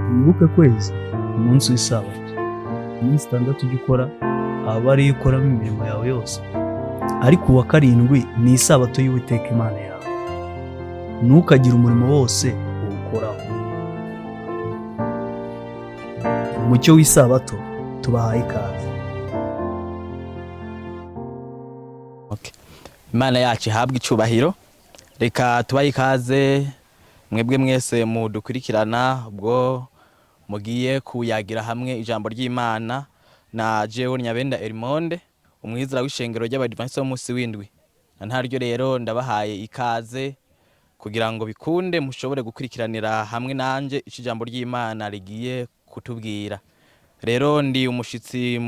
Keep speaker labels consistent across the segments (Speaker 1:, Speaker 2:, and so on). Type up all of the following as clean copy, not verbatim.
Speaker 1: wibuke kwezi umunsi w'isabato, iminsi 6 ujya ukora aba ariyo ukoramo imirimo yawe yose, ariko uwa karindwi ni isabato y'Uwiteka Imana yawe, ntukagire umurimo wose uwukoraho. Umucyo w'isabato tubahaye ikaze.
Speaker 2: Imana yacu ihabwe icubahiro. Reka tubaye ikaze mwebwe mwese mudukurikirana ubwo mugiye kuyagira hamwe ijambo ry'Imana na jewe Nyabenda Elmonde, umwizera w'ishengero ry'Abadiventiste b'umunsi w'indwi. Ntaryo rero ndabahaye ikaze kugira ngo bikunde mushobore gukurikiranira hamwe nanje ijambo ry'Imana rigiye kutubwira. Rero ndi umushitsi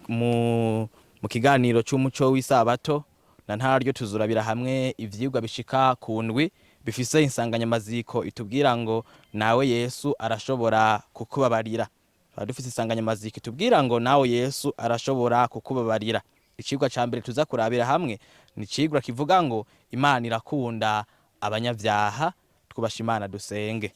Speaker 2: mu kiganiro cy'umuco w'isabato, na ntaryo tuzurabira hamwe ivyigwa bishika ku ndwi bifise insanganyamaziko itubwira ngo nawe Yesu arashobora kukubabarira. Dufise insanganyamaziko itubwira ngo nawe Yesu arashobora kukubabarira. Icigwa ca mbere tuza kurabira hamwe ni icigwa kivuga ngo Imana irakunda abanyavyaha. Twubasha Imana dusenge.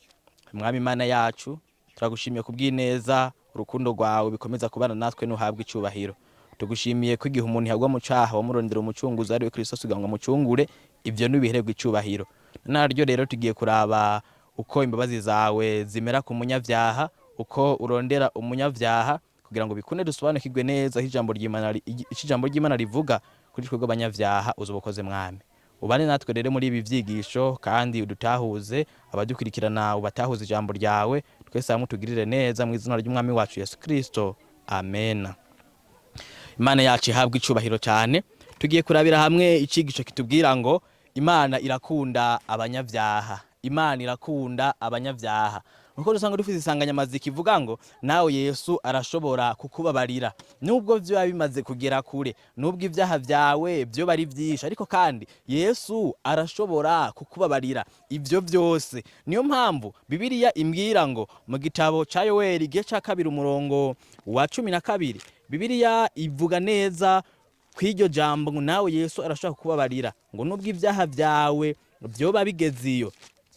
Speaker 2: Mwami Imana yacu, turagushimiye kubw'ineza urukundo rwawe bikomeza kubana natwe n'uhabwa icubahiro. Tugushimiye ko igihe umuntu yagwa mu caha wamurondera umucunguzi ari we Kristo kugira ngo amucungure, ivyo nibihererwa icubahiro. Naryo rero tugiye kuraba uko imbabazi zawe zimera ku munyavyaha, uko urondera umunyavyaha kugira ngo bikunde dusobanukirwe neza ijambo ry'Imana rivuga kuri twebwe abanyavyaha. Uzobokoze Mwami, ubane natwe rero muri ibi vyigisho kandi udutahuze, abadukurikirana ubatahuze ijambo ryawe, twese hamwe tugirire neza mu izina ry'Umwami wacu Yesu Kristo, amen. Imana yacu ihabwe icubahiro cyane. Tugiye kurabira hamwe icigisho kitubwira ngo Imana irakunda abanyavyaha. Imana irakunda abanyavyaha. Nuko dusanga dufite insanganyamaziko ivuga ngo nawe Yesu arashobora kukubabarira. Nubwo vyo bimaze kugera kure, nubwo ivyaha vyawe byo bari vyinshi, ariko kandi Yesu arashobora kukubabarira ivyo byose. Niyo mpamvu Bibiliya imbwira ngo mu gitabo ca Yoeli igice ca 2 umurongo wa 12, Bibiliya ivuga neza kw'iryo jambo ngo nawe Yesu arashobora kukubabarira, ngo nubwo ivyaha vyawe byoba bigeziyo,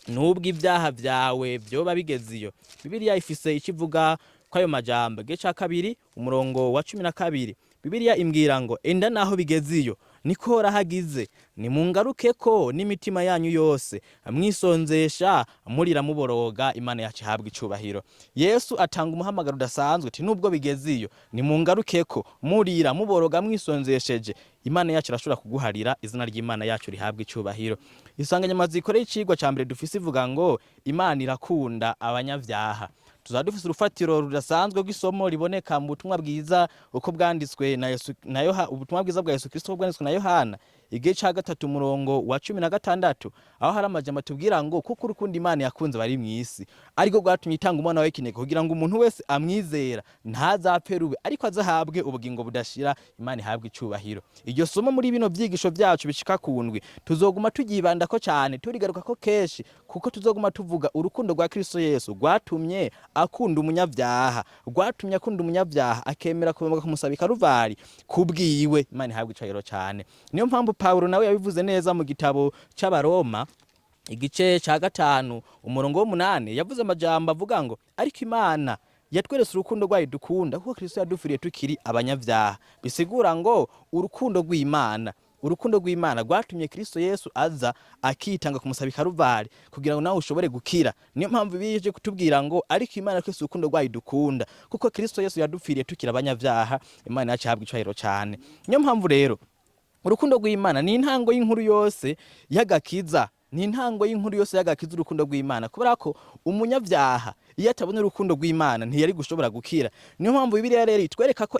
Speaker 2: nubwo ivyaha vyawe byoba bigeziyo. Bibiliya ifise ikivuga kwayo majambo gice ca 2 umurongo wa 12. Bibiliya imbwira ngo enda naho bigeziyo niko rahagize, nimungarukeko n'imitima yanyu yose, mwisonzesha murira muboroga. Imana yacu ihabwe icubahiro. Yesu atanga umuhamagaro udasanzwe ati nubwo bigeziyo nimungarukeko murira muboroga mwisonzesheje. Imana yacu irashobora kuguharira. Izina ry'Imana yacu rihabwe icubahiro. Insanganyamaziko y'icigwa ca mbere dufise ivuga ngo Imana irakunda abanyavyaha. Tuzadufise urufatiro rudasanzwe rw'isomo riboneka mu butumwa bwiza uko bwanditswe na ubutumwa bwiza bwa Yesu Kristo bwanditswe na Yohana igice ca 3 umurongo wa 16, aho hari amajambo atubwira ngo kuko urukundo Imana yakunze bari mw'isi ariko rwatumye itanga umwana wawe w'ikinege kugira ngo umuntu wese amwizera ntazapfe rube ariko azahabwe ubugingo budashira. Imana ihabwe icubahiro. Iryo somo muri bino vyigisho vyacu bishika ku ndwi tuzoguma tugibanda ko cyane, turigaruka ko keshi, kuko tuzoguma tuvuga urukundo rwa Kristo Yesu rwatumye akunda umunyavyaha, rwatumye akunda umunyavyaha akemera kumusaba Karuvari kubwiwe. Imana ihabwe icubahiro cyane. Niyo mpamvu Paulo nawe yabivuze neza mu gitabo c'Abaroma igice ca 5 umurongo wa 8, yavuze amajambo avuga ngo ariko Imana yatweretse urukundo rwayo dukunda kuko Kristo yadufiriye tukiri abanyavyaha. Bisigura ngo urukundo rw'Imana rwatumye Kristo Yesu aza akitanga kumusaba Karuvari kugira ngo nawe ushobore gukira. Niyo mpamvu bije kutubwira ngo ariko Imana twese urukundo rwayo dukunda kuko Kristo Yesu yadufiriye tukiri abanyavyaha. Imana yacu ihabwe icubahiro cyane. Niyo mpamvu rero urukundo rw'Imana ni intango y'inkuru yose y'agakiza. Urukundo rw'Imana, kubera ko umunyavyaha iyo atabona urukundo rw'Imana ntiyari gushobora gukira. Niyo mpamvu Bibiliya rero itwereka ko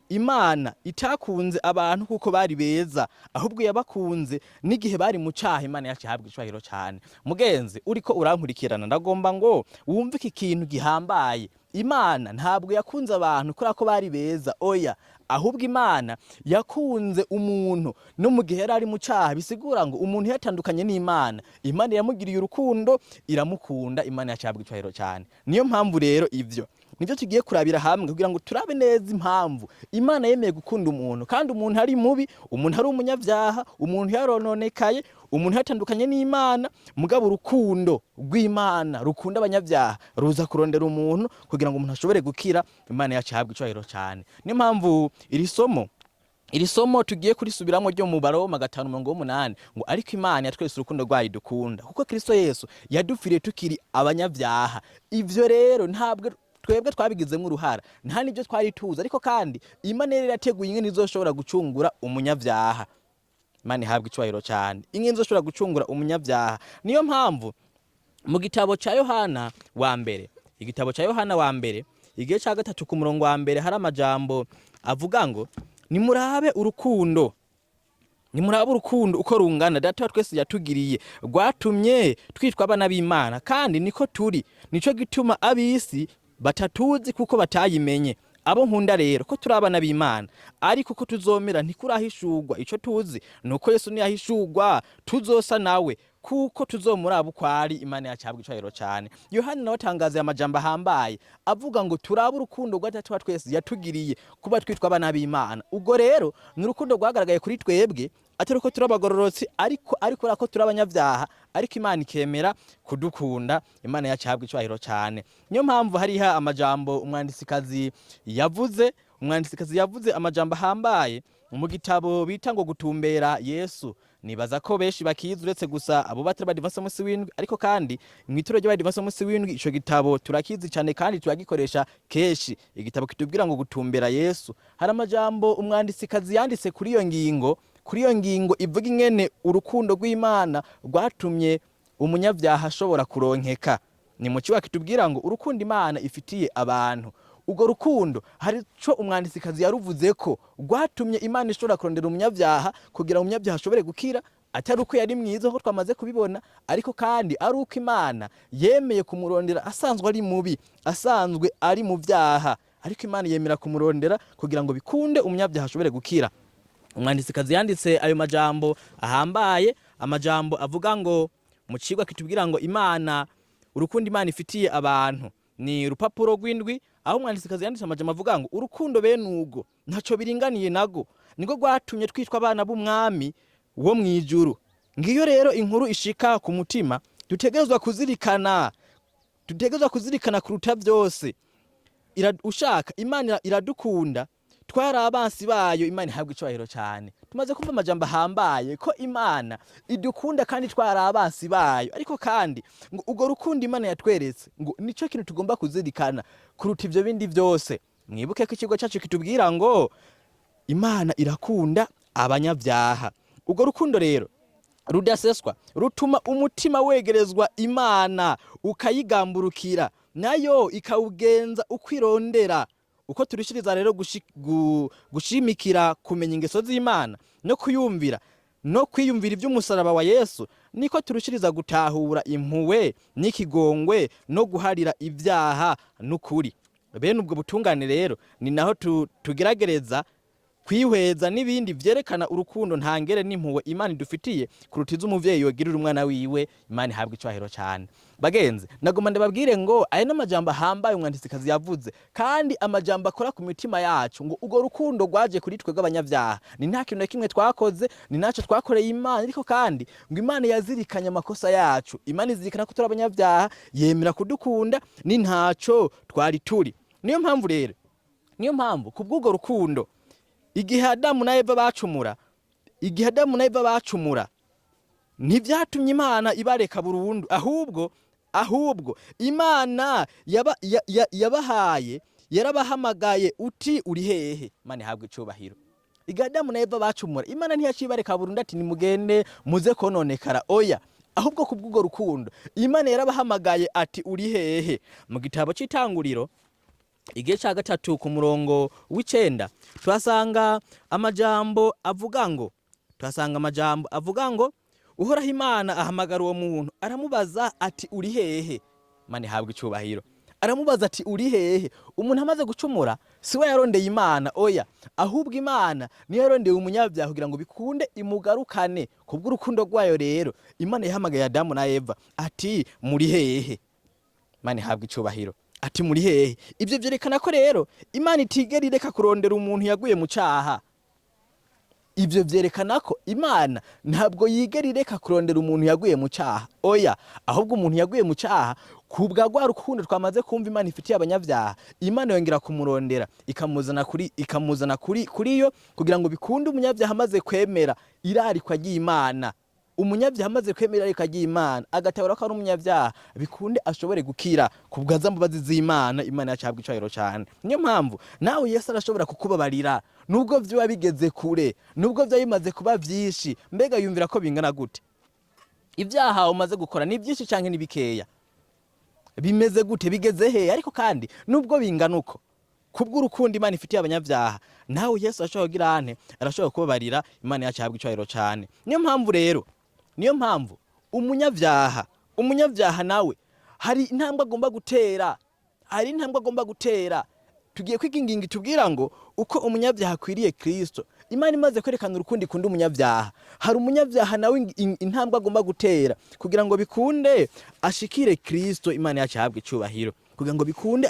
Speaker 2: Imana itakunze abantu kuko bari beza, ahubwo yabakunze n'igihe bari mu caha. Imana yacu ihabwe icubahiro cyane. Mugenzi uriko urankurikirana, ndagomba ngo wumve iki kintu gihambaye. Imana ntabwo yakunze abantu kubera ko bari beza, oya, ahubwo Imana yakunze umuntu no mu gihe yari mu caha. Bisigura ngo umuntu yatandukanye n'Imana, Imana yamugiriye urukundo, iramukunda. Imana yacu ihabwe icubahiro cyane. Niyo mpamvu rero ivyo nivyo tugiye kurabira hamwe kugira ngo turabe neza impamvu Imana yemeye gukunda umuntu, kandi umuntu ari mubi, umuntu ari umunyavyaha, umuntu yarononekaye, umuntu yatandukanye n'Imana, mugabo urukundo rw'Imana rukunda abanyavyaha ruza kurondera umuntu kugira ngo umuntu ashobore gukira. Imana yacu ihabwe icubahiro cyane. Niyo mpamvu iri somo tugiye kurisubiramo ryo mu Baroma 5:8 ngo ariko Imana yatwese urukundo rwayo dukunda kuko Kristo Yesu yadupfiriye tukiri abanyavyaha. Ivyo rero ntabwo twebwe twabigizemo uruhara, nta nibyo twari tuzi, ariko kandi Imana yari yarateguye ingene izoshobora gucungura umunyavyaha. Imana ihabwe icubahiro cyane. Ingene izoshobora gucungura umunyavyaha. Niyo mpamvu mu gitabo ca Yohana wa mbere, igitabo ca Yohana wa mbere igihe ca 3 ku murongo wa mbere hari amajambo avuga ngo nimurabe urukundo uko rungana Data wa twese yatugiriye, rwatumye twitwa abana b'Imana, kandi niko turi. Nico gituma abisi batatuzi kuko batayimenye. Abo nkunda rero ko turi abana b'Imana, ariko ko tuzomera ntikurahishurwa. Ico tuzi nuko Yesu niyahishurwa tuzosa nawe, kuko tuzomuraba uko ari. Imana yacu ihabwe icubahiro cyane. Yohana nawe atangaza amajambo ahambaye avuga ngo turabe urukundo rwa Data wa twese yatugiriye kuba twitwa abana b'Imana. Ubwo rero ni urukundo rwagaragaye kuri twebwe, atari ko turabagororotsi, ariko ko turabanyavyaha, ariko Imana ikemera kudukunda. Imana yacu ihabwe icubahiro cyane. Niyo mpamvu hariha amajambo umwanditsikazi yavuze amajambo ahambaye mu gitabo bita ngo gutumbera Yesu. Nibaza ko benshi bakizi uretse gusa abo batari badivasa munsi w'indwi, ariko kandi mw'ituro ry'abadivasa munsi w'indwi ico gitabo turakizi cyane kandi turagikoresha keshi. Igitabo kitubwira ngo gutumbera Yesu. Hari amajambo umwanditsikazi yanditse kuri iyo ngingo ivuga ingene urukundo rw'Imana rwatumye umunyavyaha ashobora kuronkeka. Ni mu kiwa kitubwira ngo urukundo Imana ifitiye abantu. Ubwo rukundo hari co umwanditsikazi yaruvuze ko rwatumye Imana ishobora kurondera umunyavyaha kugira umunyavyaha ashobore gukira, atari uko yari mwiza ko twamaze kubibona, ariko kandi ari uko Imana yemeye kumurondera asanzwe ari mubi, asanzwe ari mu vyaha, ariko Imana yemera kumurondera kugira ngo bikunde umunyavyaha ashobore gukira. Umwanditsikazi yanditse ayo majambo ahambaye, amajambo avuga ngo mu cigwa kitubwira ngo urukundo Imana ifitiye abantu. Ni rupapuro rw'indwi aho umwanditsikazi yanditse amajambo avuga ngo urukundo bene ubwo ntaco biringaniye nago, niko rwatumye twitwa abana b'Umwami wo mwijuru. Ngiyo rero inkuru ishika ku mutima dutegerezwa kuzirikana kuruta vyose. Ushaka Imana iradukunda, twari abansi bayo. Imana ihabwe icubahiro cyane. Tumaze kumva amajambo ahambaye ko Imana idukunda kandi twari abansi bayo, ariko kandi ngo ubwo rukundo Imana yatweretse ngo nico kintu tugomba kuzirikana kuruta ivyo bindi vyose. Mwibuke ko ikigo cyacu kitubwira ngo Imana irakunda abanyavyaha. Ubwo rukundo rero rudaseswa rutuma umutima wegerezwa Imana, ukayigamburukira, nayo ikawugenza ukwirondera. Uko turishiriza rero gushimikira kumenya ingeso z'Imana no kuyumvira no kwiyumvira iby'umusaraba wa Yesu, niko turushiriza gutahura impuwe n'ikigongwe no guharira ibyaha n'ukuri. Bene ubwo butungane rero ni naho tugeragereza kwihweza n'ibindi vyerekana urukundo ntangere n'impuwe Imana idufitiye kurutiza umuvyeyi yogirira umwana wiwe. Imana ihabwe icubahiro cyane. Bagenzi, nagoma ndababwire ngo aya n'amajambo ahambaye umwanditsikazi yavuze, kandi amajambo akora ku mitima yacu, ngo ubwo rukundo rwaje kuri twe rw'abanyavyaha. Ni nta kintu na kimwe twakoze, ni naco twakoreye Imana, ariko kandi ngo Imana yazirikanye amakosa yacu. Imana izirikana ko turi abanyavyaha, yemera kudukunda, ni ntaco twari turi. Niyo mpamvu kubw'ubwo rukundo igihe Adamu na Eva bacumura ntivyatumye Imana ibareka burundu, ahubwo Imana yarabahamagaye uti uri hehe. Imana ihabwe icubahiro. Igihe Adamu na Eva bacumura, Imana ntiyacibareka burundu ati nimugende muze kononekara, oya, ahubwo kubw'ubwo rukundo Imana yarabahamagaye ati uri hehe. Mu gitabo c'Itanguriro igihe ca 3 ku murongo w'9 tuhasanga amajambo avuga ngo Uhoraho Imana ahamagara uwo muntu aramubaza ati uri hehe. Imana ihabwe icubahiro. Aramubaza ati uri hehe. Umuntu amaze gucumura siwe yarondeye Imana, oya, ahubwo Imana niyo yarondeye umunyavyaha kugira ngo bikunde imugarukane. Kubw'urukundo rwayo rero Imana yahamagaye Adamu na Eva ati muri hehe. Imana ihabwe icubahiro. ati muri hehe? Ibyo byerekana ko rero Imana itigera ireka kurondera umuntu yaguye mu cyaha. Ibyo byerekana ko Imana ntabwo yigera ireka kurondera umuntu yaguye mu cyaha, oya, ahubwo umuntu yaguye mu cyaha kubwa rwa rukundo twamaze kumva Imana ifitiye abanyabyaha, Imana yongera kumurondera ikamuzana kuri yo kugira ngo bikunde umunyabyaha amaze kwemera irarikwa ry'Imana. Umunyabyaha amaze kwemera irarikwa ry'Imana agatabara ko ari umunyabyaha, bikunde ashobore gukira kubwa za mbabazi z'Imana. Imana yacyabwa icayiro cyane. Niyo mpamvu nawe Yesu arashobora kukubabarira nubwo byo bigeze kure, nubwo byo bimaze kuba byinshi. Mbega yumvira ko bingana gute? Ibyaha umaze gukora ni byinshi cyangwa ni bikeya? Bimeze gute? Bigeze he? Ariko kandi nubwo bingana uko, kubw'urukundo Imana ifitiye abanyabyaha, nawe Yesu arashobora kugira ane, arashobora kubabarira. Imana yacyabwa icayiro cyane. Niyo mpamvu umunyabyaha nawe hari intambwe agomba gutera. Tugiye kwiga ingingo tubwira ngo uko umunyabyaha akwiriye Kristo. Imana imaze kwerekana urukundo ikunda umunyabyaha, hari umunyabyaha nawe intambwe agomba gutera kugira ngo bikunde ashikire Kristo. Imana yacyabwa icubahiro, kugira ngo bikunde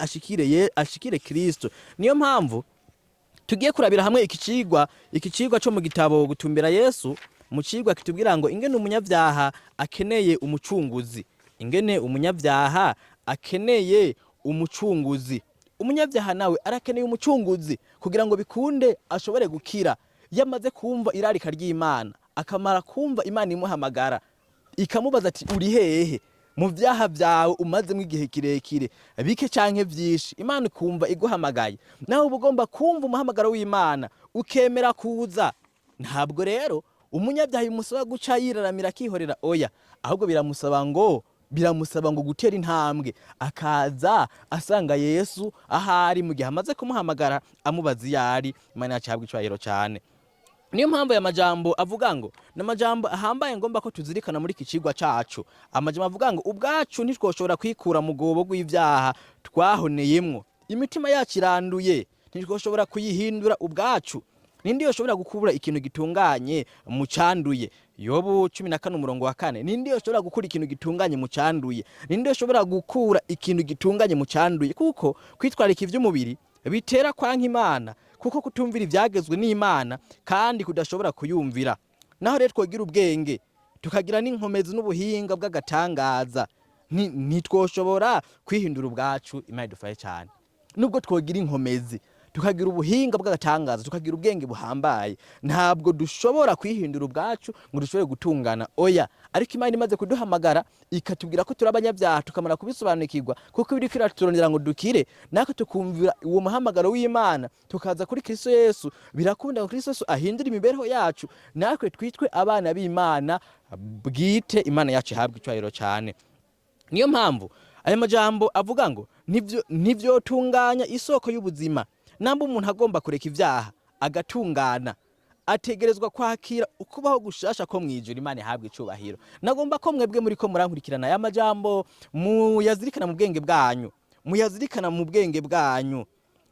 Speaker 2: ashikire Kristo. Niyo mpamvu tugiye kurabira hamwe iki cigwa cyo mu gitabo Gutumbera Yesu, mu cigwa kitubwira ngo ingene umunyabyaha akeneye umucunguzi. Umunyabyaha nawe arakeneye umucunguzi kugira ngo bikunde ashobore gukira. Yamaze kumva irarika ry'Imana, akamara kumva Imana imuhamagara ikamubaza ati uri hehe? Mu byaha byawe umazemo igihe kirekire, bike canke byinshi, Imana ikumva iguhamagaye, nawe uba ugomba kumva umuhamagaro w'Imana ukemera kuza. Ntabwo rero umunyabyaha bimusaba guca yiraramira akihorera, oya, ahubwo biramusaba ngo gutera intambwe akaza asanga Yesu ahari mu gihe amaze kumuhamagara amubaza iyari. Imana yacyabwa icubahiro cyane. Niyo mpamvu ya majambo avuga ngo n'amajambo ahambaye ngomba ko tuzirikana muri iki cigwa cacu. Amajambo avuga ngo ubwacu ntitwoshobora kwikura mu gobo rw'ivyaha twahoneyemwo, imitima yacu iranduye, ntitwoshobora kuyihindura ubwacu. Ninde yoshobora gukura ikintu gitunganye mu canduye? Yobu 14:4. Ninde yoshobora gukura ikintu gitunganye mu canduye? Ninde yoshobora gukura ikintu gitunganye mu canduye? Kuko kwitwarika ivy'umubiri bitera kwanka Imana, kuko kutumvira ivyagezwe n'Imana kandi kudashobora kuyumvira. Naho rero twogira ubwenge tukagira n'inkomezi n'ubuhinga bw'agatangaza, ntitwoshobora kwihindura ubwacu. Imana idufaye cyane. Nubwo twogira inkomezi tukagira ubuhinga bw'agatangaza, tukagira ubwenge buhambaye, ntabwo dushobora kwihindura ubwacu ngo dushobore gutungana, oya. Ariko Imana imaze kuduhamagara ikatubwira ko turi abanyabyaha, tukamara kubisobanukirwa kuko biri kwiraturondera ngo dukire, natwe tukumvira uwo muhamagaro w'Imana tukaza kuri Kristo Yesu. Birakunda ngo Kristo Yesu ahindura imibereho yacu, natwe twitwe abana b'Imana bwite. Imana yacu ihabwa icubahiro cyane. Niyo mpamvu aya majambo avuga ngo ntivyotunganya isoko y'ubuzima. Namba umuntu agomba kureka ivyaha agatungana, ategerezwa kwakira ukubaho gushasha ko mwijuru. Imana ihabwe icubahiro. Nagomba ko mwebwe muri ko murankurikirana aya majambo muyazirikana mu bwenge bwanyu.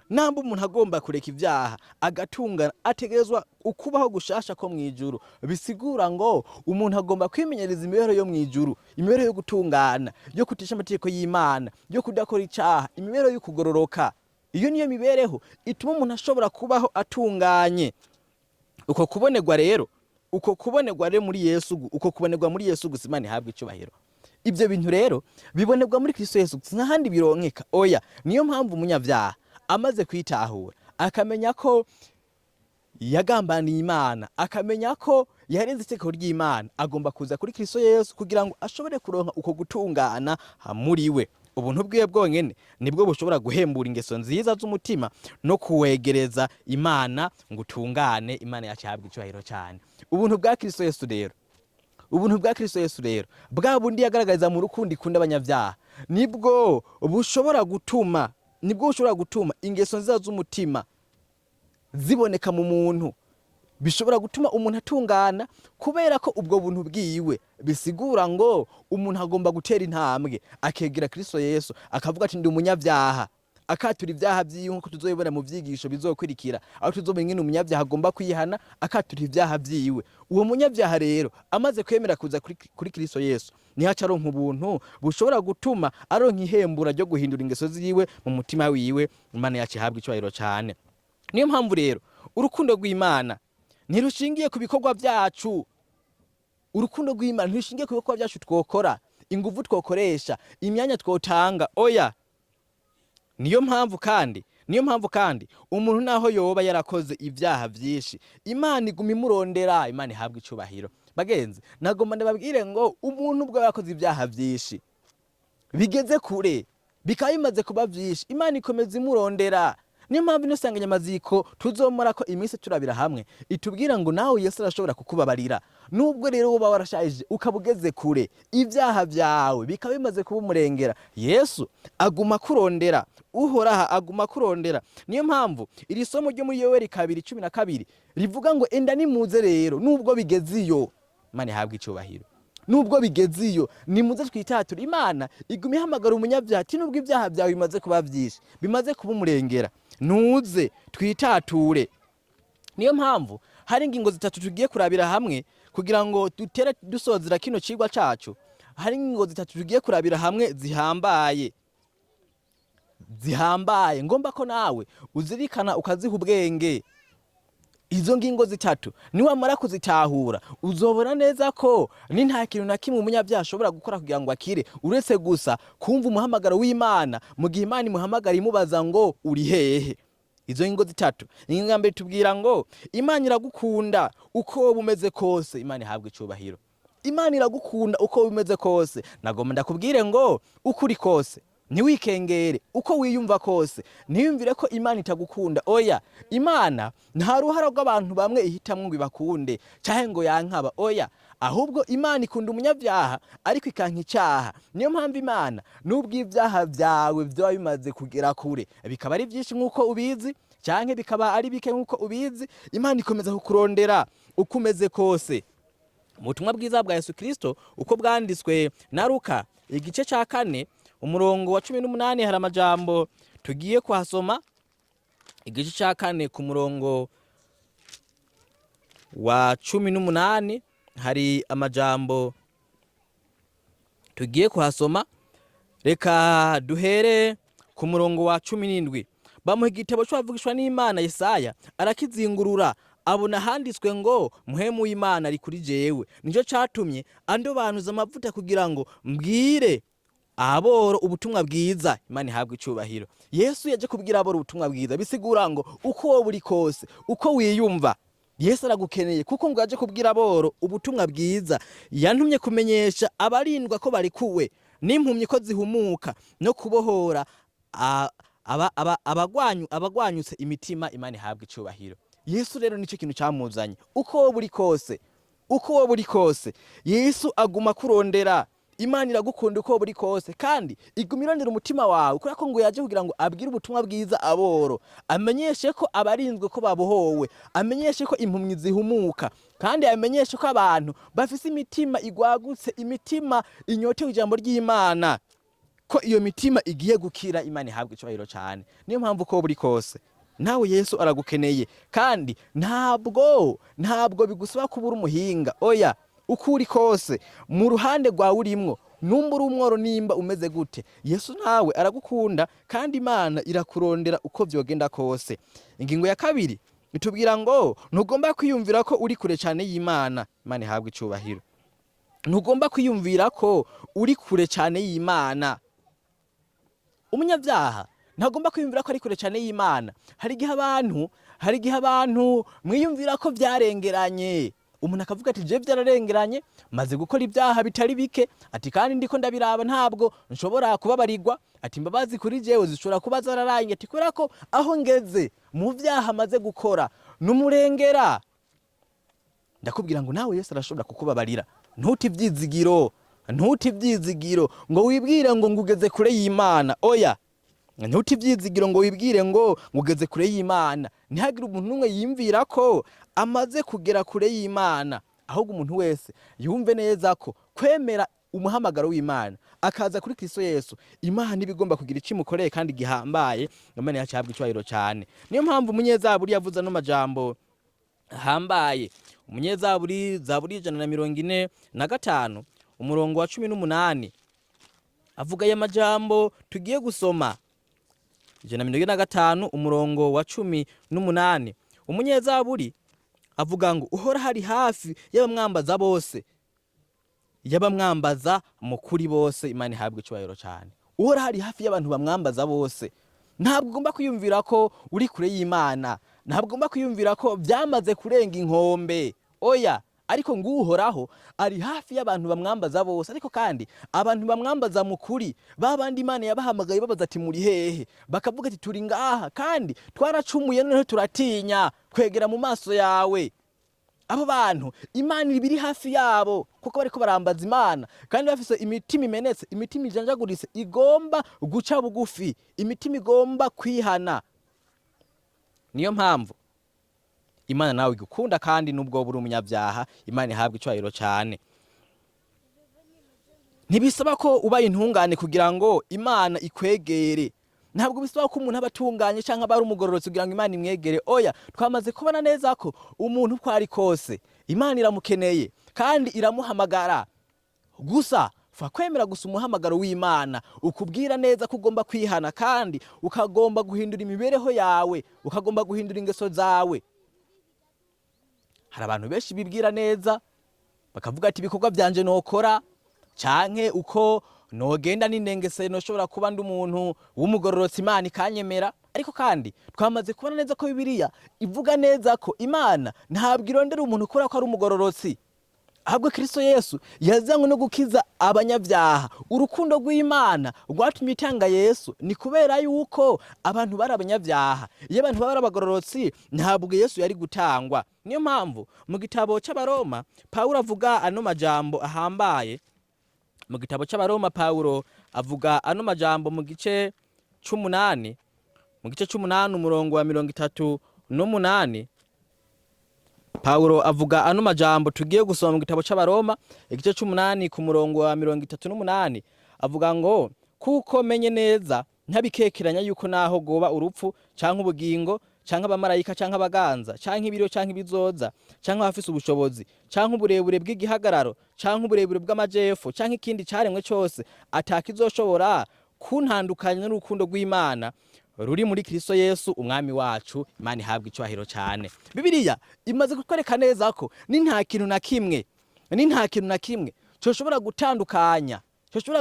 Speaker 2: Namba umuntu agomba kureka ivyaha agatungana, ategerezwa ukubaho gushasha ko mwijuru. Bisigura ngo umuntu agomba kwimenyereza imibereho yo mwijuru, imibereho yo gutungana, yo kutisha amategeko y'Imana, yo kudakora icaha, imibereho yo kugororoka. Iyo niyo mibereho ituma umuntu ashobora kubaho atunganye. Uko kubonerwa muri Yesu gusa. Imana ihabwa icubahiro. Ibyo bintu rero bibonerwa muri Kristo Yesu, n'ahandi bironkeka, oya. Niyo mpamvu umunyabyaha amaze kwitahura, akamenya ko yagambaniye Imana, akamenya ko yarenze itegeko ry'Imana, agomba kuza kuri Kristo Yesu kugira ngo ashobore kuronka uko gutungana muri we. Ubuntu bwiwe bwonyene nibwo bushobora guhembura ingeso nziza z'umutima no kuwegereza Imana ngo utungane. Imana yacyabwa icubahiro cyane. Ubuntu bwa Kristo Yesu rero bwa bundi yagaragariza mu rukundo ikunda abanyabyaha, nibwo bushobora gutuma ingeso nziza z'umutima ziboneka mu muntu, bishobora gutuma umuntu atungana kubera ko ubwo buntu bwiwe. Bisigura ngo umuntu agomba gutera intambwe akegera Kristo Yesu, akavuga ati ndi umunyabyaha, akatura ibyaha vyiwe nkuko tuzoyibona mu vyigisho bizokurikira aho tuzomenya ingene umunyabyaha agomba kwihana akatura ibyaha vyiwe. Uwo munyabyaha rero amaze kwemera kuza kuri Kristo Yesu niho aca aronka ubuntu bushobora gutuma aronka ihembura ryo guhindura ingeso ziwe mu mutima wiwe, Imana yacu ihabwa icubahiro cane. Niyo mpamvu rero urukundo rw'Imana ntirushingiye ku bikorwa vyacu. Urukundo rw'Imana ntirushingiye ku bikorwa vyacu twokora, inguvu twokoresha, imyanya twotanga, oya. Niyo mpamvu kandi umuntu naho yoba yarakoze ibyaha vyinshi, Imana iguma imurondera, Imana ihabwa icubahiro. Bagenzi, nagomba ndababwire ngo umuntu ubwo yakoze ibyaha vyinshi bigeze kure, bikaba bimaze kuba vyinshi, Imana ikomeza imurondera. Niyo mpamvu ino sanganyamaziko tuzomora ko iminsi turabira hamwe itubwira ngo nawe Yesu arashobora kukubabarira. Nubwo rero uba warashayije ukaba ugeze kure, ibyaha vyawe bikaba bimaze kuba umurengera, Yesu aguma kurondera, uhoraha aguma kurondera. Niyo mpamvu iri somo ryo muri Yoweri 2:12 rivuga ngo enda nimuze rero nubwo bigeziyo, Imana ihabwa icubahiro. Nubwo bigeziyo nimuze twitature. Imana iguma ihamagara umunyabyaha ati nubwo ibyaha vyawe bimaze kuba vyinshi, bimaze kuba umurengera, nuze twitature. Niyo mpamvu hari ingingo zitatu tugiye kurabira hamwe kugira ngo dutere dusozera kino cigwa cacu. Hari ingingo zitatu tugiye kurabira hamwe zihambaye ngomba ko nawe uzirikana ukaziha ubwenge. Izo ngingo zitatu niwamara kuzitahura uzobona neza ko ni nta kintu na kimwe umunyabyaha ashobora gukora kugira ngo akire uretse gusa kumva umuhamagaro w'Imana mu gihe Imana imuhamagara imubaza ngo uri hehe. Izo ngingo zitatu, ingingo ya mbere tubwira ngo Imana iragukunda uko wowe umeze kose, Imana ihabwa icubahiro. Imana iragukunda uko wowe umeze kose. Nagomba ndakubwire ngo uko uri kose ntiwikengere, uko wiyumva kose ntiyumvire ko Imana itagukunda, oya. Imana nta ruhara rw'abantu bamwe ihitamwo ngo ibakunde canke ngo yankaba, oya. Ahubwo Imana ikunda umunyabyaha ariko ikanka icyaha. Niyo mpamvu Imana nubwo ibyaha vyawe vyoba bimaze kugera kure, bikaba ari vyinshi nk'uko ubizi canke bikaba ari bike nk'uko ubizi, Imana ikomeza kukurondera uko umeze kose. Mu butumwa bwiza bwa Yesu Kristo uko bwanditswe na Luka igice ca 4 umurongo wa 18 hari amajambo tugiye kuhasoma. Igice ca 4 ku murongo wa 18 hari amajambo tugiye kuhasoma. Reka duhere ku murongo wa 17. Bamuha igitabo c'abavugishwa n'Imana Yesaya arakizingurura, abona handitswe ngo muhemu w'Imana ari kuri jewe, nico catumye andobanuza amavuta kugira ngo mbwire aboro ubutumwa bwiza. Imana ihabwa icubahiro. Yesu yaje kubwira aboro ubutumwa bwiza, bisigura ngo uko wowe uri kose, uko wiyumva, Yesu aragukeneye kuko ngo yaje kubwira aboro ubutumwa bwiza. Yantumye kumenyesha abarindwa ko barikuwe, n'impumyi ko zihumuka, no kubohora abagwanyutse imitima. Imana ihabwa icubahiro. Yesu rero nico kintu camuzanye. Uko wowe uri kose, Yesu aguma kurondera. Imana iragukunda uko buri kose kandi iguma irondera umutima wawe, kubera ko ngo yaje kugira ngo abwire ubutumwa bwiza aboro, amenyeshe ko abarinzwe ko babohowe, amenyeshe ko impumyi zihumuka, kandi amenyeshe ko abantu bafise imitima igwagutse, imitima inyotewe ijambo ry'Imana, ko iyo mitima igiye gukira. Imana ihabwa icubahiro cyane. Niyo mpamvu uko buri kose nawe Yesu aragukeneye, kandi ntabwo bigusaba kubura umuhinga, oya. Uko uri kose mu ruhande rwawe urimwo, numba uri umworo nimba umeze gute, Yesu nawe aragukunda kandi Imana irakurondera uko vyogenda kose. Ingingo ya kabiri itubwira ngo ntugomba kwiyumvira ko uri kure cyane y'Imana. Imana ihabwa icubahiro. Ntugomba kwiyumvira ko uri kure cyane y'Imana. Umunyabyaha ntagomba kwiyumvira ko ari kure cyane y'Imana. Hari igihe abantu mwiyumvira ko vyarengeranye. Umuntu akavuga ati je vyararengeranye, maze gukora ibyaha bitari bike, ati kandi ndiko ndabiraba ntabwo nshobora kubabarirwa, ati imbabazi kuri jewe zishobora kuba zararanye, ati kubera ko aho ngeze mu vyaha maze gukora n'umurengera. Ndakubwira ngo nawe Yesu arashobora kukubabarira. Ntuti ivyizigiro ngo wibwire ngo ngugeze kure y'Imana, oya. Ntuti ivyizigiro ngo wibwire ngo ngugeze kure y'Imana. Ntihagire umuntu umwe yimvira ko amaze kugera kure y'Imana, ahubwo umuntu wese yumve neza ko kwemera umuhamagaro w'Imana akaza kuri Kristo Yesu, Imana ibigomba kugira icyo imukoreye kandi gihambaye, Imana yahabwa icyubahiro cyane. Niyo mpamvu umunyezaburi yavuze no majambo hambaye. Umunyezaburi, Zaburi 145 umurongo wa 18 avuga ya majambo tugiye gusoma. 145 umurongo wa 18 umunyezaburi avuga ngo uhora hari hafi y'abamwambaza bose, y'abamwambaza mu kuri bose. Imana ihabwe icyubahiro cyane. Uhora hari hafi y'abantu bamwambaza bose. Ntabwo ugomba kwiyumvira ko uri kure y'Imana, ntabwo ugomba kwiyumvira ko byamaze kurenga inkombe, oya, ariko nguhoraho ari hafi y'abantu bamwambaza bose. Ariko kandi abantu bamwambaza mu kuri, babandi Imana yabahamagaye babaza ati muri hehe, bakavuga ati turi ngaha kandi twaracumuye none turatinya kwegera mu maso yawe. Abo bantu Imana ibiri hafi yabo kuko bariko barambaza Imana kandi bafise imitima imenetse, imitima ijanjaguritse igomba guca bugufi, imitima igomba kwihana. Niyo mpamvu Imana nawe igukunda kandi nubwo buri umunyabyaha, Imana ihabwa icyubahiro cyane. Ntibisaba ko uba intungane kugira ngo Imana ikwegere. Ntabwo bisaba ko umuntu abatunganye cyangwa abari umugororotsi kugira ngo Imana imwegere. Oya, twamaze kubona neza ko umuntu uko ari kose Imana iramukeneye kandi iramuhamagara. Gusa fa kwemera gusa umuhamagaro w'Imana, ukubwira neza ko ugomba kwihana kandi ukagomba guhindura imibereho yawe, ukagomba guhindura ingeso zawe. Hari abantu benshi bibwira neza bakavuga ati ibikorwa byanje nokora canke uko nogenda n'indengese noshobora kuba ndi umuntu w'umugororotsi Imana ikanyemera. Ariko kandi twamaze kubona neza ko Bibiliya ivuga neza ko Imana ntabwo irondera umuntu kubera ko ari umugororotsi, ahubwo Kristo Yesu yazanywe no gukiza abanyabyaha. Urukundo rw'Imana rwatumye itanga Yesu ni kubera yuko abantu bari abanyabyaha. Iyo abantu bari abagororotsi ntabwo Yesu yari gutangwa. Niyo mpamvu mu gitabo cy'Abaroma Pawulo avuga ano majambo ahambaye. Mu gitabo cy'Abaroma Pawulo avuga ano majambo mu gice c'8 umurongo wa 38 Pawulo avuga ano majambo tugiye gusoma mu gitabo cy'Abaroma igice c'8 ku murongo wa 38 avuga ngo kuko menye neza ntabikekeranya yuko naho goba urupfu canke ubugingo canke abamarayika canke abaganza canke ibiro canke ibizoza canke abafise ubushobozi canke uburebure bw'igihagararo canke uburebure bw'amajepfo canke ikindi caremwe cyose atakizoshobora kuntandukanya n'urukundo rw'Imana ruri muri Kristo Yesu umwami wacu. Imana ihabwa icyubahiro cyane. Bibiliya imaze kutwereka neza ko ni nta kintu na kimwe cyoshobora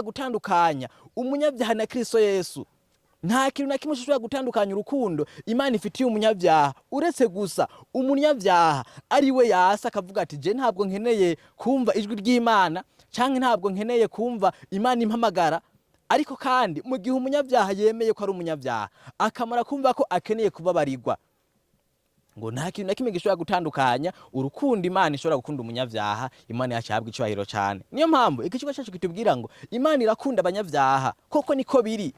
Speaker 2: gutandukanya umunyabyaha na Kristo Yesu. Nta kintu na kimwe cyoshobora gutandukanya urukundo Imana ifitiye umunyabyaha, uretse gusa umunyabyaha ari we yasa akavuga ati je ntabwo nkeneye kumva ijwi ry'Imana canke ntabwo nkeneye kumva Imana impamagara. Ariko kandi mu gihe umunyabyaha yemeye ko ari umunyabyaha akamara kumva ko akeneye kubabarirwa, ngo nta kintu na kimwe gishobora gutandukanya urukundo Imana ishobora gukunda umunyabyaha. Imana yahabwa icyubahiro cyane. Niyo mpamvu ikigo cyacu kitubwira ngo Imana irakunda abanyabyaha. Koko niko biri.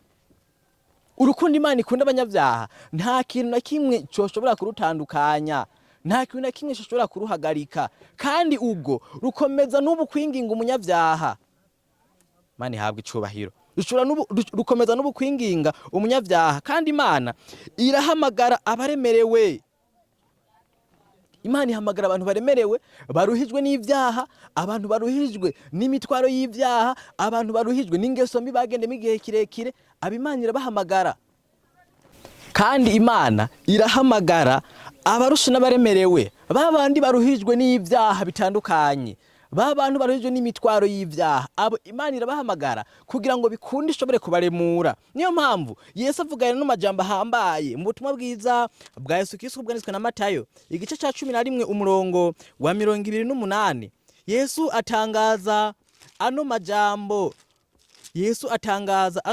Speaker 2: Urukundo Imana ikunda abanyabyaha nta kintu na kimwe cyoshobora kurutandukanya, nta kintu na kimwe cyoshobora kuruhagarika, kandi ubwo rukomeza n'ubu kwinginga umunyabyaha. Imana ihabwa icyubahiro. Rukomeza n'ubu kwinginga umunyabyaha, kandi Imana irahamagara abaremerewe. Imana ihamagara abantu baremerewe, baruhijwe n'ibyaha, abantu baruhijwe n'imitwaro y'ibyaha, abantu baruhijwe n'ingeso mbi bagendemo igihe kirekire. Imana irabahamagara. Kandi Imana irahamagara abarusha n'abaremerewe, babandi baruhijwe n'ibyaha bitandukanye, babantu baruhijwe n'imitwaro y'ibyaha. Abo Imana irabahamagara kugira ngo bikunde ishobore kubaremura. Niyo mpamvu Yesu avugana n'amajambo ahambaye mu butumwa bwiza bwa Yesu Kristo bwanditswe na Matayo igice ca 11 umurongo wa 28. Yesu atangaza ano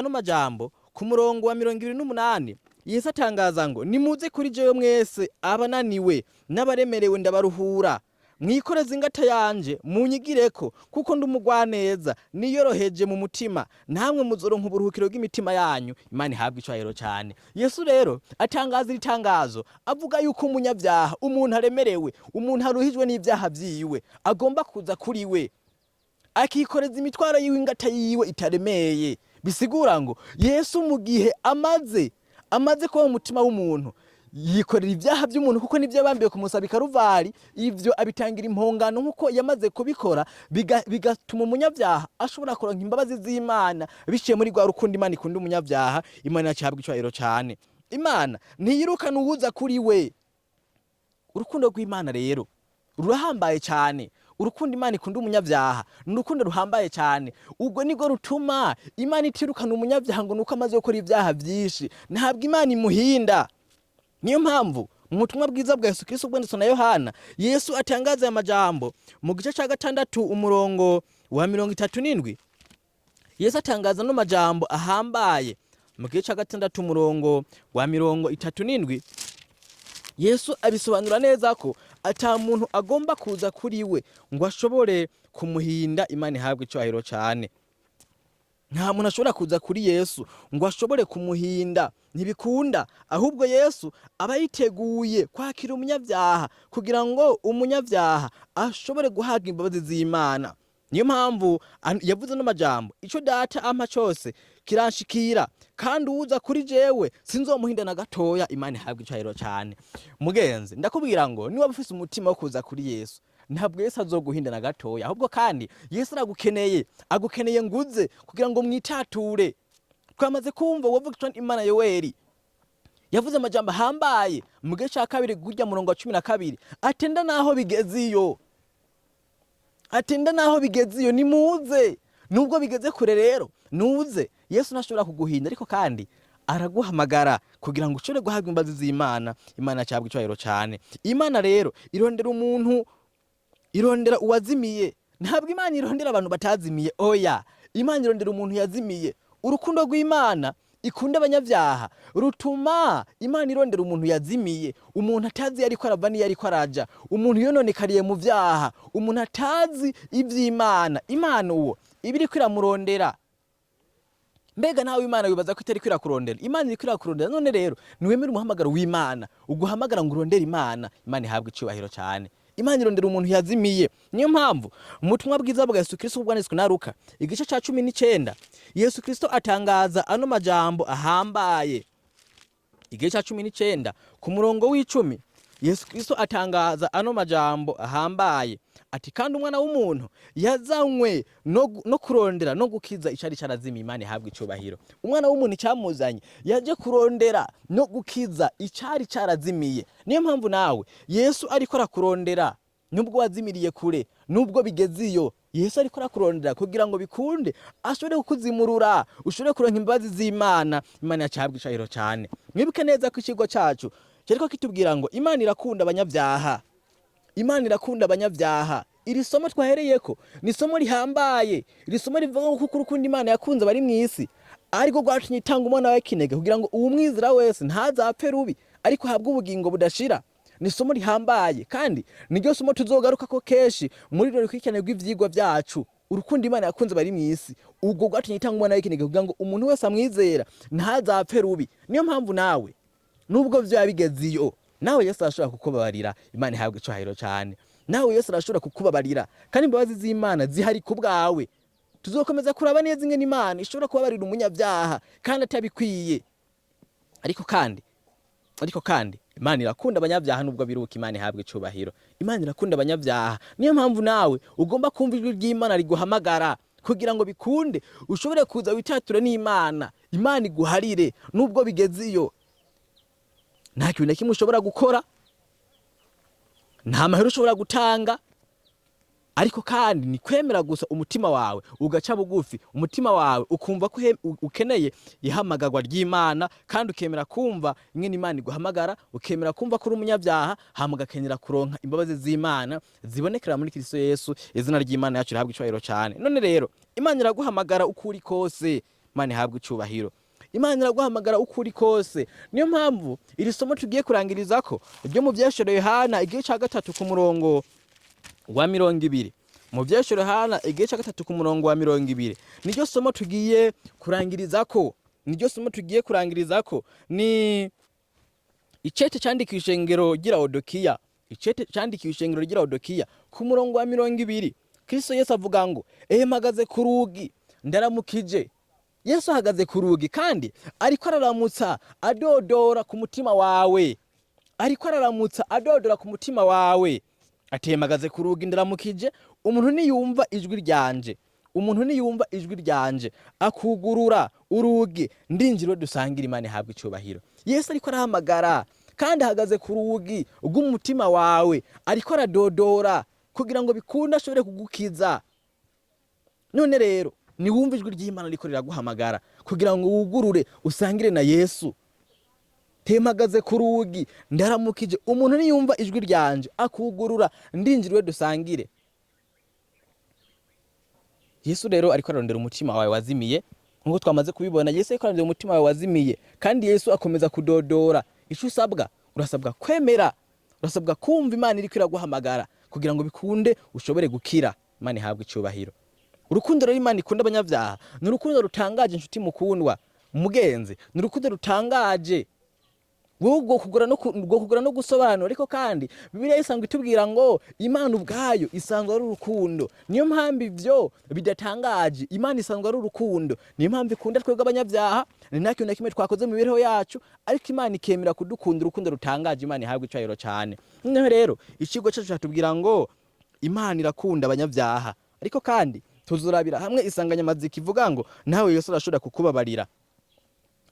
Speaker 2: majambo ku murongo wa 28. Yesu atangaza ngo nimuze kuri jewe mwese abananiwe n'abaremerewe ndabaruhura, mwikoreze ingata yanje munyigireko, kuko ndi umugwaneza niyoroheje mu mutima, namwe muzoronka uburuhukiro bw'imitima yanyu. Imana ihabwa icyubahiro cyane. Yesu rero atangaza itangazo avuga yuko umunyabyaha, umuntu aremerewe, umuntu aruhijwe n'ibyaha byiwe agomba kuza kuri we, akikoreza imitwaro yiwe ingata yiwe itaremeye. Bisigura ngo Yesu mu gihe amaze kuba mu mutima w'umuntu yikorera ibyaha by'umuntu, kuko nibyo yabambiwe ku musaraba i Karuvari. Ivyo abitangira impongano nk'uko yamaze kubikora, bigatuma umunyabyaha ashobora kuronka imbabazi z'Imana biciye muri rwa rukundo Imana ikunda umunyabyaha. Imana yacihabwa icubahiro cyane. Imana ntiyirukana uwuza kuri we. Urukundo rw'Imana rero rurahambaye cyane. Urukundo Imana ikunda umunyabyaha ni urukundo ruhambaye cyane. Ubwo nibwo rutuma Imana itirukana umunyabyaha ngo nuko amaze gukora ibyaha byinshi. Ntabwo Imana imuhinda. Niyo mpamvu mu butumwa bwiza bwa Yesu Kristo bwanditswe na Yohana, Yesu atangaza aya majambo mu gice cya 6 umurongo wa 37. Yesu atangaza no majambo ahambaye mu gice cya 6 umurongo wa 37. Yesu abisobanura neza ko ata muntu agomba kuza kuri we ngo ashobore kumuhinda. Imana ihabwe icubahiro cyane. Nta muntu ashobora kuza kuri Yesu ngo ashobore kumuhinda, ntibikunda. Ahubwo Yesu aba yiteguye kwakira umunyabyaha kugira ngo umunyabyaha ashobore guhabwa imbabazi z'Imana. Niyo mpamvu yavuze no majambo, ico data ampa cyose kiranshikira, kandi uza kuri jewe sinzomuhinda na gatoya. Imana ihabwe icubahiro cyane. Mugenzi, ndakubwira ngo niba ufise umutima wo kuza kuri Yesu, ntabwo Yesu azoguhinda na gatoya. Ahubwo kandi Yesu agukeneye nguze kugira ngo mwitature. Twamaze kumva wavugishwa Imana Yoweri yavuze amajambo hambaye mu gice cya 2 gurya murongo wa 12, atenda naho bigeziyo. Atenda naho bigeziyo, nimuze. Nubwo bigeze kure rero nuze. Yesu ntashobora kuguhinda, ariko kandi araguhamagara kugira ngo ushobore guhabwa imbabazi z'Imana. Imana yacihabwa icubahiro cyane. Imana rero irondera umuntu, irondera uwazimiye. Ntabwo Imana irondera abantu batazimiye, oya. Imana irondera umuntu yazimiye. Urukundo rw'Imana ikunda abanyabyaha rutuma Imana irondera umuntu yazimiye, umuntu atazi yariko arava ni yariko araja, umuntu yononekariye mu byaha, umuntu atazi iby'Imana. Imana uwo ibiriko iramurondera. Mbega nawe Imana wibaza ko itari kwirakurondera? Imana iri kwirakurondera. None rero niwemere umuhamagaro w'Imana, uguhamagara ngo urondere Imana. Imana ihabwe icubahiro cyane. Imana irondera umuntu yazimiye. Niyo mpamvu mu butumwa bwiza bwa Yesu Kristo bwanditswe na Luka igice cya 19, Yesu Kristo atangaza ano majambo ahambaye. Igice cya 19 ku murongo w'10, Yesu Kristo atangaza ano majambo ahambaye ati, kandi umwana w'umuntu yazanywe no kurondera no gukiza icari carazimiye. Imana ihabwe icubahiro. Umwana w'umuntu cyamuzanye yaje kurondera no gukiza icari carazimiye. Niyo mpamvu nawe Yesu ariko arakurondera, nubwo wazimiriye kure, nubwo bigeziyo, Yesu ariko arakurondera kugira ngo bikunde ashobore kukuzimurura, ushobore kuronka imbabazi z'Imana. Imana yacihabwe icubahiro cyane. Mwibuke neza ko ikigo cyacu cyariko kitubwira ngo Imana irakunda abanyabyaha. Imana irakunda abanyabyaha. Iri somo twahereyeko ni somo rihambaye. Iri somo rivuga ngo kuko urukundo Imana yakunze bari mu isi, ariko rwatumye itanga umwana wawe kinege kugira ngo uwumwizera wese ntazapfe rubi, ariko habwe ubugingo budashira. Ni somo rihambaye, kandi niryo somo tuzogaruka ko keshi muri rero kwikene rw'ivyigwa byacu. Urukundo Imana yakunze bari mu isi, ubwo rwatumye itanga umwana wawe kinege kugira ngo umuntu wese amwizera ntazapfe rubi. Niyo mpamvu nawe nubwo byo yabigeziyo, nawe Yesu arashobora kukubabarira. Imana ihabwe icubahiro cyane. Nawe Yesu arashobora kukubabarira, kandi imbabazi z'Imana zihari ku bwawe. Tuzokomeza kuraba neza ingene Imana ishobora kubabarira umunyabyaha kandi atabikwiye. Ariko kandi Imana irakunda abanyabyaha nubwo biruka. Imana ihabwe icubahiro. Imana irakunda abanyabyaha. Niyo mpamvu nawe ugomba kumva ijwi ry'Imana riguhamagara kugira ngo bikunde ushobore kuza witature n'Imana. Imana iguharire nubwo bigeziyo. Nta kintu na kimwe ushobora gukora, nta mahero ushobora gutanga, ariko kandi ni kwemera gusa umutima wawe ugaca bugufi. Umutima wawe ukumva ko ukeneye ihamagarwa ry'Imana, kandi ukemera kumva ingene Imana iguhamagara, ukemera kumva ko uri umunyabyaha, hama ugakenera kuronka imbabazi z'Imana zibonekera muri Kristo Yesu. Izina ry'Imana yacu rihabwe icubahiro cyane. None rero Imana iraguhamagara ukuri kose. Imana ihabwe icubahiro. Imana iraguhamagara ukuri kose. Niyo mpamvu iri somo tugiye kurangirizako ryo mu vyeshero Yohana igice cya 3 ku murongo wa 20. Mu vyeshero Yohana igice cya 3 ku murongo wa 20 niryo somo tugiye kurangirizako. Ni icete candikishije ingero gira Odokiya. Icete candikishije ingero gira Odokiya ku murongo wa 20. Kristo Yesu avuga ngo mpagaze ku rugi ndaramukije. Yesu ahagaze ku rugi kandi ariko araramutsa adodora ku mutima wawe, ariko araramutsa adodora ku mutima wawe. Ati mpagaze ku rugi ndaramukije, umuntu niyumva ijwi ryanje, umuntu niyumva ijwi ryanje akugurura urugi, ndinjira dusangira, Imana ihabwa icubahiro. Yesu ariko arahamagara kandi ahagaze ku rugi rw'umutima wawe, ariko aradodora kugira ngo bikunde ashobore kugukiza. None rero niwumva ijwi ry'Imana riko riraguhamagara kugira ngo wugurure usangire na Yesu. Mpagaze ku rugi ndaramukije, umuntu niyumva ijwi ryanje akugurura, ndinjira dusangire. Yesu rero ariko ararondera umutima wawe wazimiye, nkuko twamaze kubibona. Yesu ariko ararondera umutima wawe wazimiye, kandi Yesu akomeza kudodora. Ico usabwa, urasabwa kwemera, urasabwa kumva Imana iriko iraguhamagara kugira ngo bikunde ushobore gukira. Imana ihabwe icubahiro. Urukundo rero Imana ikunda abanyavyaha ni urukundo rutangaje, inshuti mukundwa mugenzi, ni urukundo rutangaje. Wowe kugura no gusobanura, ariko kandi Bibiliya isanzwe itubwira ngo Imana ubwayo isanzwe ari urukundo. Niyo mpamvu ivyo bidatangaje, Imana isanzwe ari urukundo. Niyo mpamvu ikunda twebwe abanyavyaha, ni nta kintu na kimwe twakoze mu mibereho yacu, ariko Imana ikemera kudukunda urukundo rutangaje. Imana ihabwe icubahiro cyane. Noneho rero ikigo cyacu cyatubwira ngo Imana irakunda abanyavyaha, ariko kandi tuzurabira hamwe isanganyamatsiko ivuga ngo nawe Yesu arashobora kukubabarira,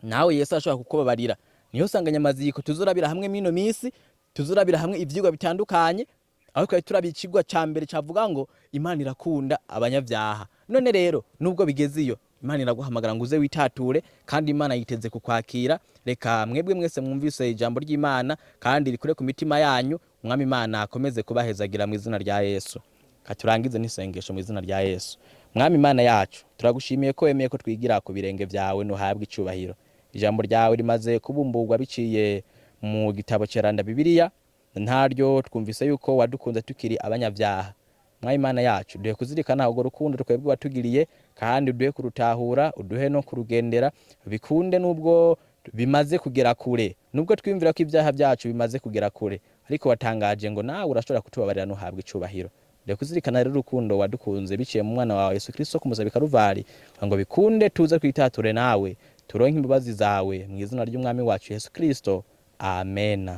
Speaker 2: nawe Yesu arashobora kukubabarira. Niyo sanganyamatsiko tuzurabira hamwe mino misi, tuzurabira hamwe ivyigwa bitandukanye, aho twari turabiye ikigwa ca mbere cavuga ngo Imana irakunda abanyavyaha. None rero nubwo bigeze iyo, Imana iraguhamagara ngo uze witature, kandi Imana yiteze kukwakira. Reka mwebwe mwese mwumvise ijambo ry'Imana kandi rikure ku mitima yanyu, Umwami Imana akomeze kubahezagira mu izina rya Yesu. Katurangize n'isengesho mu izina rya Yesu. Mwami Imana yacu, turagushimiye ko wemeye ko twigira ku birenge vyawe, nuhabwe icubahiro. Ijambo ryawe rimaze kubumburwa biciye mu gitabo ceranda Bibiliya, ntaryo twumvise yuko wadukunze tukiri abanyavyaha. Mwami Imana yacu, duhe kuzirikana urwo rukundo twebwe watugiriye, kandi duhe kurutahura, uduhe no kurugendera, bikunde nubwo bimaze kugera kure, nubwo twimvira ko ibyaha byacu bimaze kugera kure, ariko watangaje ngo nawe urashobora kutubabarira nuhabwe icubahiro. Duhe kuzirikana rero urukundo wadukunze biciye mu mwana wawe Yesu Kristo kumusabi Karuvari, ngo bikunde tuze kwitature nawe, turonke imbabazi zawe mu izina ry'Umwami wacu Yesu Kristo. Amen.